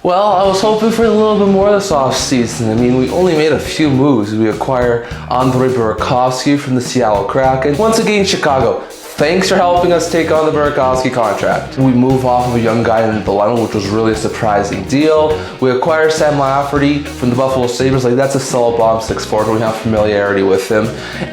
Well, I was hoping for a little bit more this offseason. I mean, we only made a few moves. We acquired Andrei Burakovsky from the Seattle Kraken. Once again, Chicago, thanks for helping us take on the Burakovsky contract. We move off of a young guy in Valeno, which was really a surprising deal. We acquired Sam Lafferty from the Buffalo Sabres. Like, that's a solid bomb 6'4", we have familiarity with him.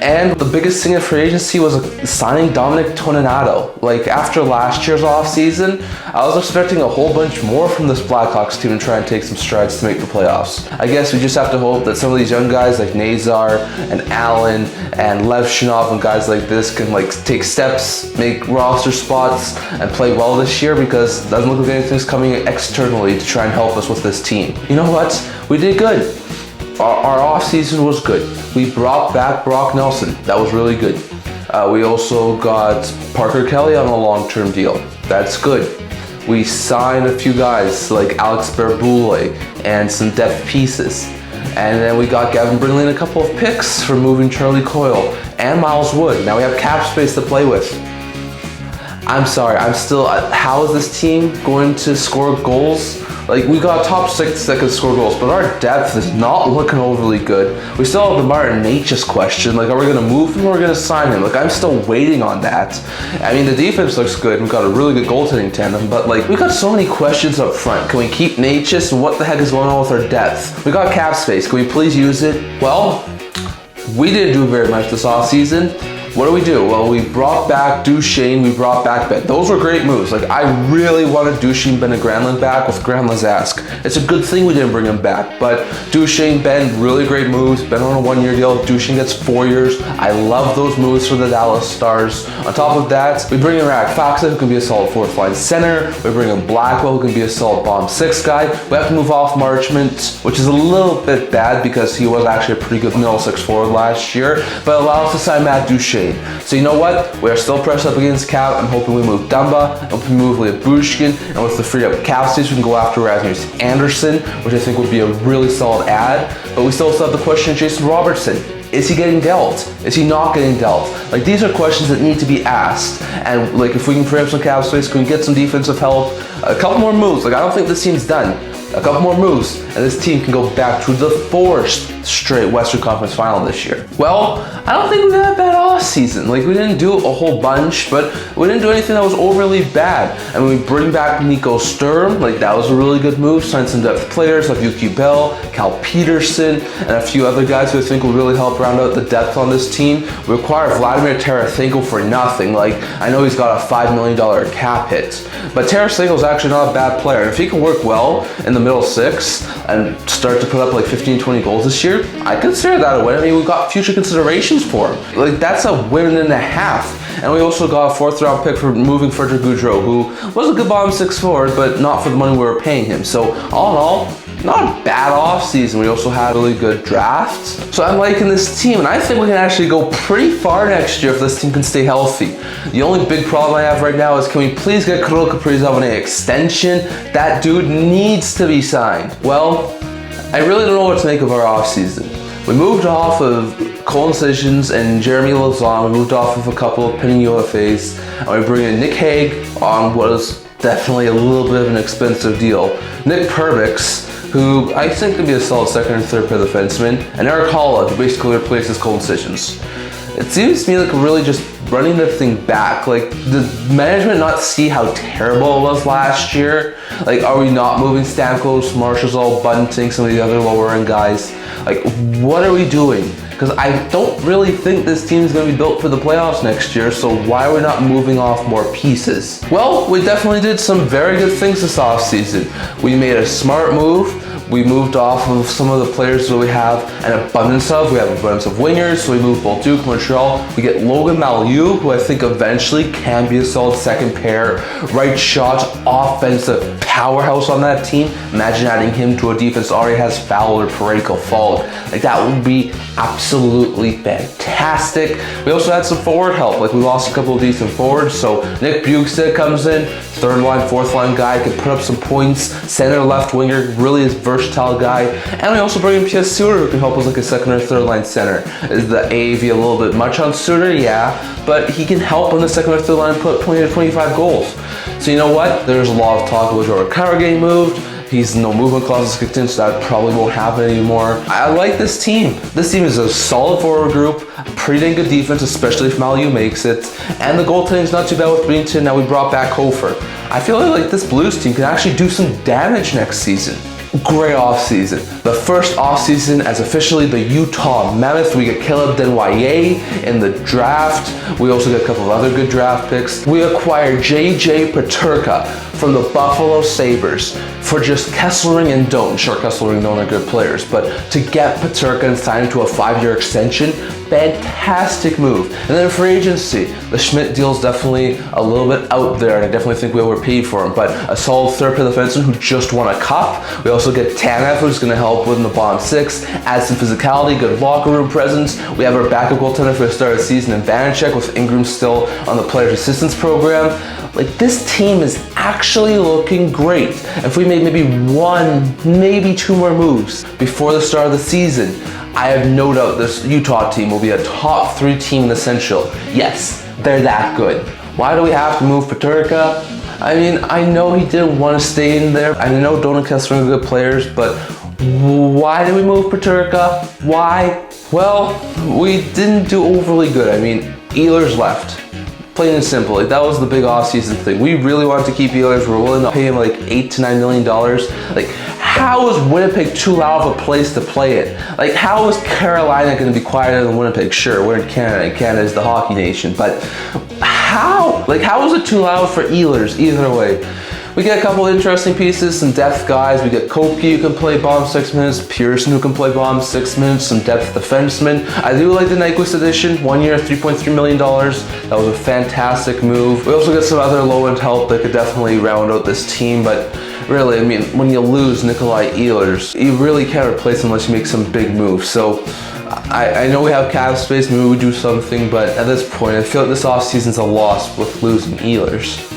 And the biggest thing in free agency was signing Dominic Toninato. Like, after last year's offseason, I was expecting a whole bunch more from this Blackhawks team and try and take some strides to make the playoffs. I guess we just have to hope that some of these young guys like Nazar and Allen and Levshinov and guys like this can take steps, make roster spots, and play well this year, because it doesn't look like anything's coming externally to try and help us with this team. You know what? We did good. Our offseason was good. We brought back Brock Nelson. That was really good. We also got Parker Kelly on a long-term deal. That's good. We signed a few guys like Alex Berboule and some depth pieces. And then we got Gavin Brindley and a couple of picks for moving Charlie Coyle and Miles Wood. Now we have cap space to play with. I'm sorry, how is this team going to score goals? Like, we got top 6 that can score goals, but our depth is not looking overly good. We still have the Martin Necas question. Like, are we going to move him or are we going to sign him? Like, I'm still waiting on that. I mean, the defense looks good. We've got a really good goaltending tandem, but we got so many questions up front. Can we keep Necas? And what the heck is going on with our depth? We got cap space. Can we please use it? Well, we didn't do very much this offseason. What do? Well, we brought back Duchesne, we brought back Ben. Those were great moves. Like, I really wanted Duchesne, Ben, and Granlund back with Granlund's ask. It's a good thing we didn't bring him back, but Duchesne, Ben, really great moves. Ben on a 1-year deal, Duchesne gets 4 years. I love those moves for the Dallas Stars. On top of that, we bring in Rack Faxa, who can be a solid 4th line center. We bring in Blackwell, who can be a solid bomb 6 guy. We have to move off Marchment, which is a little bit bad because he was actually a pretty good middle 6 forward last year, but allow us to sign Matt Duchesne. So you know what? We are still pressed up against cap. I'm hoping we move Dumba, and we move Leah Bushkin, and with the free up cap space, we can go after Rasmus Anderson, which I think would be a really solid add. But we still have the question of Jason Robertson. Is he getting dealt? Is he not getting dealt? Like, these are questions that need to be asked. And if we can free up some cap space, can we get some defensive help? A couple more moves. I don't think this team's done. A couple more moves, and this team can go back to the 4th straight Western Conference final this year. Well, I don't think we had a bad offseason. We didn't do a whole bunch, but we didn't do anything that was overly bad. I mean, we bring back Nico Sturm. That was a really good move. Signed some depth players like Yuki Bell, Cal Peterson, and a few other guys who I think will really help round out the depth on this team. We acquired Vladimir Tarasenko for nothing. I know he's got a $5 million cap hit, but Tarasenko is actually not a bad player. And if he can work well in the middle 6 and start to put up 15-20 goals this year, I consider that a win. I mean, we've got future considerations for him. That's a win and a half. And we also got a 4th round pick for moving Frederick Gaudreau, who was a good bottom 6 forward, but not for the money we were paying him. So all in all, not a bad offseason. We also had really good drafts. So I'm liking this team, and I think we can actually go pretty far next year if this team can stay healthy. The only big problem I have right now is, can we please get Kirill Kaprizov on an extension? That dude needs to be signed. Well, I really don't know what to make of our offseason. We moved off of Cole Incisions and Jeremy Lauzon. We moved off of a couple of pending UFAs, and we bring in Nick Hague on what is definitely a little bit of an expensive deal. Nick Perbix, who I think can be a solid 2nd and 3rd pair defenseman, and Eric Holla, who basically replaces Cole Incisions. It seems to me like we're really just running the thing back. Does management not see how terrible it was last year? Are we not moving Stamkos, Marchessault, Bunting, some of the other lower end guys? What are we doing? Because I don't really think this team is going to be built for the playoffs next year, so why are we not moving off more pieces? Well, we definitely did some very good things this offseason. We made a smart move. We moved off of some of the players that we have an abundance of. We have an abundance of wingers, so we moved Bolduc, Montreal. We get Logan Mailloux, who I think eventually can be a solid 2nd pair, right shot, offensive powerhouse on that team. Imagine adding him to a defense that already has Fowler, Parayko, Falk. That would be absolutely fantastic. We also had some forward help. We lost a couple of decent forwards, so Nick Bjugstad comes in, 3rd line, 4th line guy, can put up some points, center, left winger, really is versatile guy. And we also bring in P.S. Suter, who can help us like a 2nd or 3rd line center. Is the AAV a little bit much on Suter? Yeah, but he can help on the 2nd or 3rd line put 20 to 25 goals. So you know what? There's a lot of talk about Jordan Kyrou getting moved. He's no movement clauses kicked in, so that probably won't happen anymore. I like this team. This team is a solid forward group, pretty dang good defense, especially if Malu makes it. And the goaltending is not too bad with Bennington. Now we brought back Hofer. I feel like this Blues team can actually do some damage next season. Great offseason. The first offseason as officially the Utah Mammoth. We get Caleb Denwyer in the draft. We also get a couple of other good draft picks. We acquired J.J. Peterka from the Buffalo Sabres for just Kesselring and Doan. Sure, Kesselring and Doan are good players, but to get Peterka and sign him to a 5-year extension, fantastic move. And then free agency, the Schmidt deal's definitely a little bit out there, and I definitely think we overpaid for him, but a solid third-pair defenseman who just won a cup. We also get Tanev, who's going to help with the bottom six, add some physicality, good locker room presence. We have our backup goaltender for the start of the season in Vanacek, with Ingram still on the players assistance program. Like, this team is actually looking great. If we made maybe one, maybe two more moves before the start of the season, I have no doubt this Utah team will be a top 3 team in the Central. Yes, they're that good. Why do we have to move Peterka? I mean, I know he didn't want to stay in there. I know Doan and Kesselring are good players, but why did we move Peterka? Why? Well, we didn't do overly good. I mean, Ehlers left. Plain and simple. Like, that was the big off-season thing. We really wanted to keep Ehlers. We're willing to pay him like $8 to $9 million. Like, how is Winnipeg too loud of a place to play it? Like, how is Carolina going to be quieter than Winnipeg? Sure, we're in Canada, and Canada is the hockey nation, but how? Like, how is it too loud for Ehlers? Either way. We get a couple interesting pieces, some depth guys. We get Koepke who can play bottom 6 minutes, Pearson who can play bottom 6 minutes, some depth defensemen. I do like the Nyquist edition, 1 year, $3.3 million. That was a fantastic move. We also get some other low-end help that could definitely round out this team, but really, I mean, when you lose Nikolai Ehlers, you really can't replace him unless you make some big moves. So I know we have cap space, maybe we do something, but at this point, I feel like this offseason's a loss with losing Ehlers.